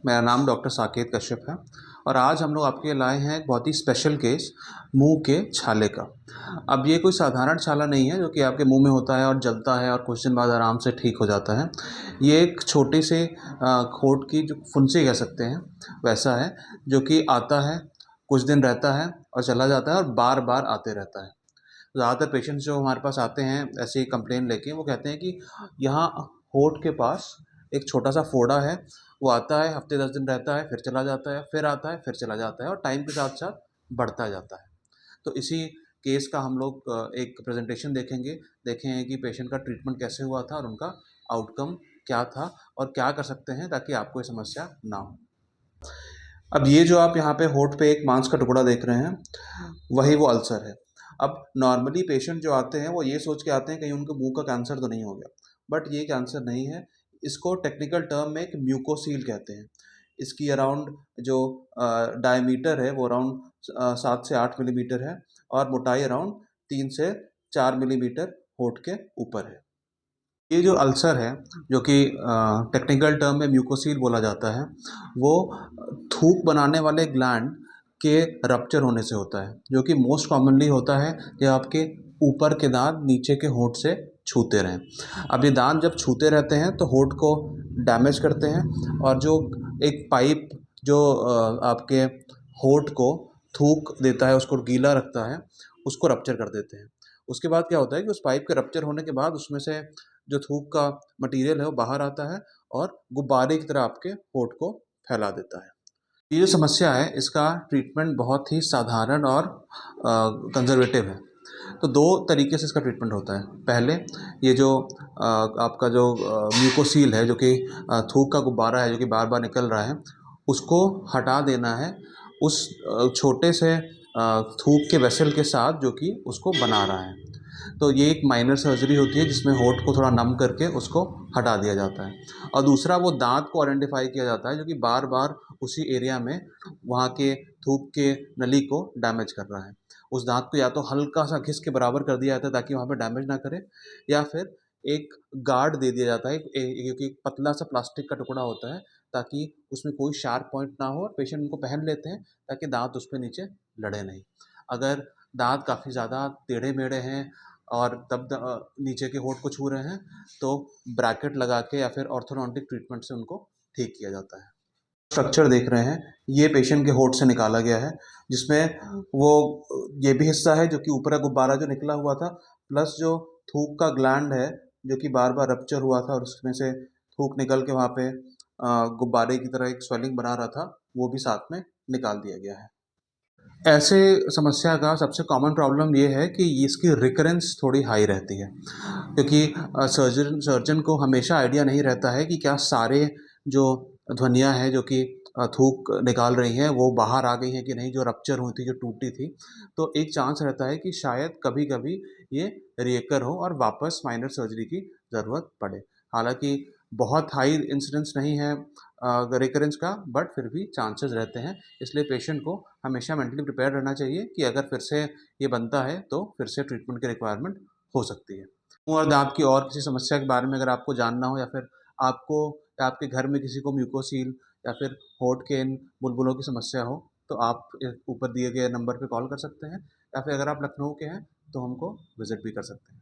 मेरा नाम डॉक्टर साकेत कश्यप है और आज हम लोग आपके लिए लाए हैं एक बहुत ही स्पेशल केस मुंह के छाले का। अब ये कोई साधारण छाला नहीं है जो कि आपके मुंह में होता है और जलता है और कुछ दिन बाद आराम से ठीक हो जाता है। ये एक छोटे से होंठ की जो फुंसी कह सकते हैं वैसा है, जो कि आता है, कुछ दिन रहता है और चला जाता है और बार बार आते रहता है। ज़्यादातर पेशेंट्स जो हमारे पास आते हैं ऐसे ही कंप्लेन लेके, वो कहते हैं कि यहाँ होंठ के पास एक छोटा सा फोड़ा है, वो आता है, हफ्ते 10 दिन रहता है, फिर चला जाता है, फिर आता है, फिर चला जाता है और टाइम के साथ साथ बढ़ता जाता है। तो इसी केस का हम लोग एक प्रेजेंटेशन देखेंगे, देखेंगे कि पेशेंट का ट्रीटमेंट कैसे हुआ था और उनका आउटकम क्या था और क्या कर सकते हैं ताकि आपको ये समस्या ना हो। अब ये जो आप यहाँ पे होंठ पे एक मांस का टुकड़ा देख रहे हैं, वही वो अल्सर है। अब नॉर्मली पेशेंट जो आते हैं वो ये सोच के आते हैं कहीं उनके मुंह का कैंसर तो नहीं हो गया, बट ये कैंसर नहीं है। इसको टेक्निकल टर्म में एक म्यूकोसील कहते हैं। इसकी अराउंड जो डायमीटर है वो अराउंड 7 से 8 मिलीमीटर है और मोटाई अराउंड 3 से 4 मिलीमीटर होंठ के ऊपर है। ये जो अल्सर है, जो कि टेक्निकल टर्म में म्यूकोसील बोला जाता है, वो थूक बनाने वाले ग्लैंड के रप्चर होने से होता है, जो कि मोस्ट कॉमनली होता है जब आपके ऊपर के दांत नीचे के होंठ से छूते रहें। अब ये दांत जब छूते रहते हैं तो होंठ को डैमेज करते हैं और जो एक पाइप जो आपके होंठ को थूक देता है, उसको गीला रखता है, उसको रप्चर कर देते हैं। उसके बाद क्या होता है कि उस पाइप के रप्चर होने के बाद उसमें से जो थूक का मटेरियल है वो बाहर आता है और गुब्बारे की तरह आपके होंठ को फैला देता है। ये जो समस्या है इसका ट्रीटमेंट बहुत ही साधारण और कंजर्वेटिव है। तो दो तरीके से इसका ट्रीटमेंट होता है। पहले ये जो आपका जो म्यूकोसील है, जो कि थूक का गुब्बारा है जो कि बार बार निकल रहा है, उसको हटा देना है उस छोटे से थूक के वेसल के साथ जो कि उसको बना रहा है। तो ये एक माइनर सर्जरी होती है जिसमें होंठ को थोड़ा नम करके उसको हटा दिया जाता है। और दूसरा वो दांत को आइडेंटिफाई किया जाता है जो कि बार बार उसी एरिया में वहाँ के थूक के नली को डैमेज कर रहा है। उस दांत को या तो हल्का सा घिस के बराबर कर दिया जाता है ताकि वहाँ पे डैमेज ना करे, या फिर एक गार्ड दे दिया जाता है, क्योंकि एक पतला सा प्लास्टिक का टुकड़ा होता है ताकि उसमें कोई शार्प पॉइंट ना हो और पेशेंट उनको पहन लेते हैं ताकि दांत उस पर नीचे लड़े नहीं। अगर दांत काफ़ी ज़्यादा टेढ़े मेढ़े हैं और तब नीचे के होंठ को छू रहे हैं तो ब्रैकेट लगा के या फिर ऑर्थोडोंटिक ट्रीटमेंट से उनको ठीक किया जाता है। स्ट्रक्चर देख रहे हैं, ये पेशेंट के होंठ से निकाला गया है, जिसमें वो ये भी हिस्सा है जो कि ऊपर का गुब्बारा जो निकला हुआ था, प्लस जो थूक का ग्लैंड है जो कि बार बार रप्चर हुआ था और उसमें से थूक निकल के वहाँ पे गुब्बारे की तरह एक स्वेलिंग बना रहा था, वो भी साथ में निकाल दिया गया है। ऐसे समस्या का सबसे कॉमन प्रॉब्लम ये है कि इसकी रिकरेंस थोड़ी हाई रहती है, क्योंकि सर्जन को हमेशा आइडिया नहीं रहता है कि क्या सारे जो ध्वनियाँ हैं जो कि थूक निकाल रही हैं वो बाहर आ गई हैं कि नहीं, जो रप्चर हुई थी, जो टूटी थी। तो एक चांस रहता है कि शायद कभी कभी ये रिएकर हो और वापस माइनर सर्जरी की ज़रूरत पड़े। हालांकि बहुत हाई इंसिडेंस नहीं है रिकरेंस का, बट फिर भी चांसेस रहते हैं। इसलिए पेशेंट को हमेशा मेंटली प्रिपेयर रहना चाहिए कि अगर फिर से ये बनता है तो फिर से ट्रीटमेंट की रिक्वायरमेंट हो सकती है। मुँह और दाँत की और किसी समस्या के बारे में अगर आपको जानना हो, या फिर आपको या आपके घर में किसी को म्यूकोसील या फिर होंठ के इन बुलबुलों की समस्या हो, तो आप ऊपर दिए गए नंबर पे कॉल कर सकते हैं, या फिर अगर आप लखनऊ के हैं तो हमको विज़िट भी कर सकते हैं।